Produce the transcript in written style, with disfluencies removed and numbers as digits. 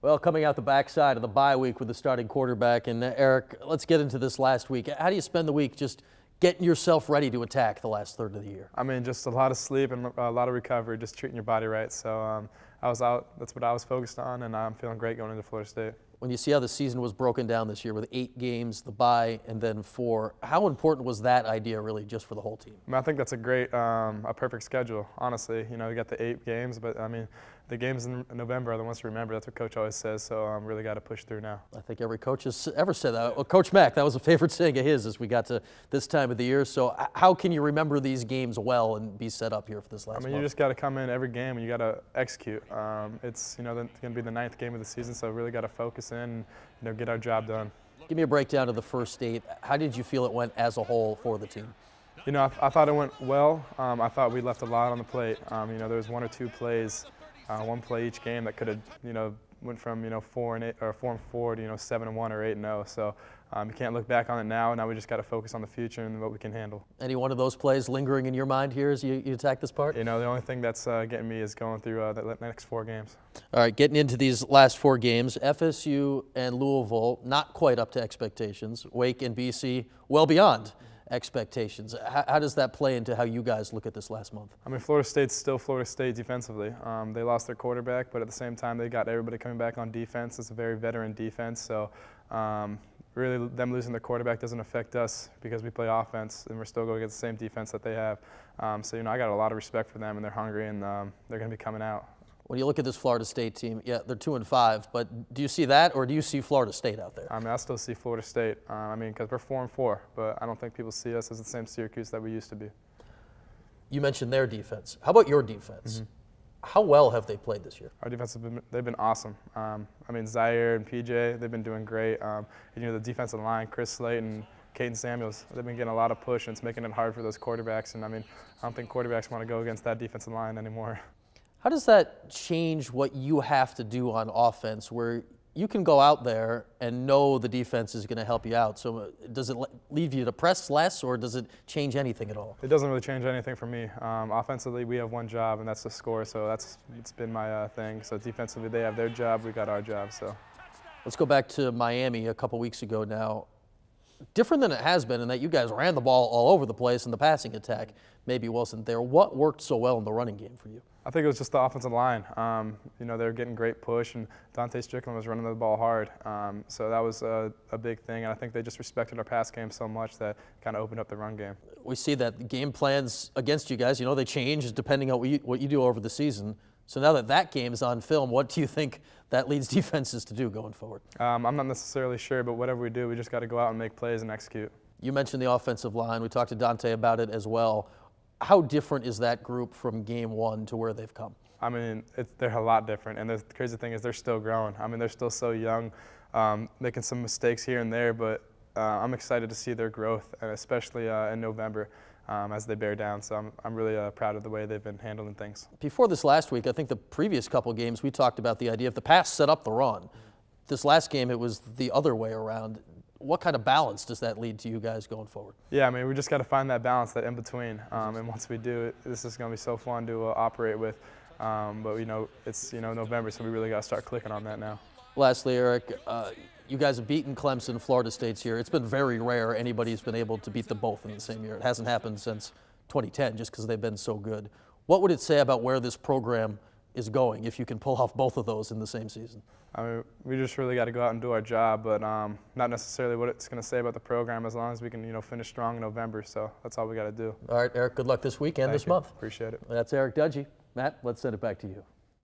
Well, coming out the backside of the bye week with the starting quarterback, and Eric, let's get into this last week. How do you spend the week just getting yourself ready to attack the last third of the year? I mean, just a lot of sleep and a lot of recovery, just treating your body right. So I was out. That's what I was focused on, and I'm feeling great going into Florida State. When you see how the season was broken down this year with 8 games, the bye, and then 4, how important was that idea really just for the whole team? I think that's a great, a perfect schedule, honestly. You know, you got the 8 games, but I mean, the games in November are the ones to remember. That's what Coach always says, so really got to push through now. I think every coach has ever said that. Well, Coach Mack, that was a favorite saying of his as we got to this time of the year. So how can you remember these games well and be set up here for this last month? You just got to come in every game and you got to execute. It's going to be the 9th game of the season, so really got to focus in and get our job done. Give me a breakdown of the first 8. How did you feel it went as a whole for the team? You know, I thought it went well. I thought we left a lot on the plate. There was 1 or 2 plays, one play each game that could have, went from 4-8 or 4-4 to 7-1 or 8-0. So you can't look back on it now. Now we just got to focus on the future and what we can handle. Any one of those plays lingering in your mind here as you attack this part? The only thing that's getting me is going through the next 4 games. All right, getting into these last 4 games, FSU and Louisville not quite up to expectations. Wake and BC well beyond expectations. How does that play into how you guys look at this last month? Florida State's still Florida State defensively. They lost their quarterback, but at the same time, they got everybody coming back on defense. It's a very veteran defense, so really them losing their quarterback doesn't affect us because we play offense, and we're still going against the same defense that they have. So I got a lot of respect for them, and they're hungry, and they're going to be coming out. When you look at this Florida State team, yeah, they're 2-5, but do you see that, or do you see Florida State out there? I still see Florida State. Because we're 4-4, but I don't think people see us as the same Syracuse that we used to be. You mentioned their defense. How about your defense? Mm-hmm. How well have they played this year? Our defense they've been awesome. Zaire and PJ, they've been doing great. The defensive line, Chris Slate and Caden Samuels, they've been getting a lot of push, and it's making it hard for those quarterbacks. And I don't think quarterbacks want to go against that defensive line anymore. How does that change what you have to do on offense, where you can go out there and know the defense is going to help you out? So does it leave you to press less, or does it change anything at all? It doesn't really change anything for me. Offensively, we have one job, and that's to score. So it's been my thing. So defensively, they have their job. We got our job. So let's go back to Miami a couple weeks ago now. Different than it has been in that you guys ran the ball all over the place, and the passing attack maybe wasn't there. What worked so well in the running game for you? I think it was just the offensive line. They were getting great push, and Dante Strickland was running the ball hard. So that was a big thing, and I think they just respected our pass game so much that kind of opened up the run game. We see that game plans against you guys, they change depending on what you do over the season. So now that game is on film, what do you think that leads defenses to do going forward? I'm not necessarily sure, but whatever we do, we just got to go out and make plays and execute. You mentioned the offensive line. We talked to Dante about it as well. How different is that group from game 1 to where they've come? They're a lot different, and the crazy thing is they're still growing. They're still so young, making some mistakes here and there, but I'm excited to see their growth, and especially in November as they bear down. So I'm really proud of the way they've been handling things. Before this last week, I think the previous couple games we talked about the idea of the pass set up the run. This last game, it was the other way around. What kind of balance does that lead to you guys going forward? Yeah, we just got to find that balance, that in between. And once we do, this is going to be so fun to operate with. But it's November, so we really got to start clicking on that now. Lastly, Eric, you guys have beaten Clemson, Florida State's here. It's been very rare anybody's been able to beat them both in the same year. It hasn't happened since 2010, just because they've been so good. What would it say about where this program is going if you can pull off both of those in the same season? We just really got to go out and do our job, but not necessarily what it's going to say about the program, as long as we can, finish strong in November. So that's all we got to do. All right, Eric, good luck this weekend, this month. Appreciate it. That's Eric Dungey. Matt, let's send it back to you.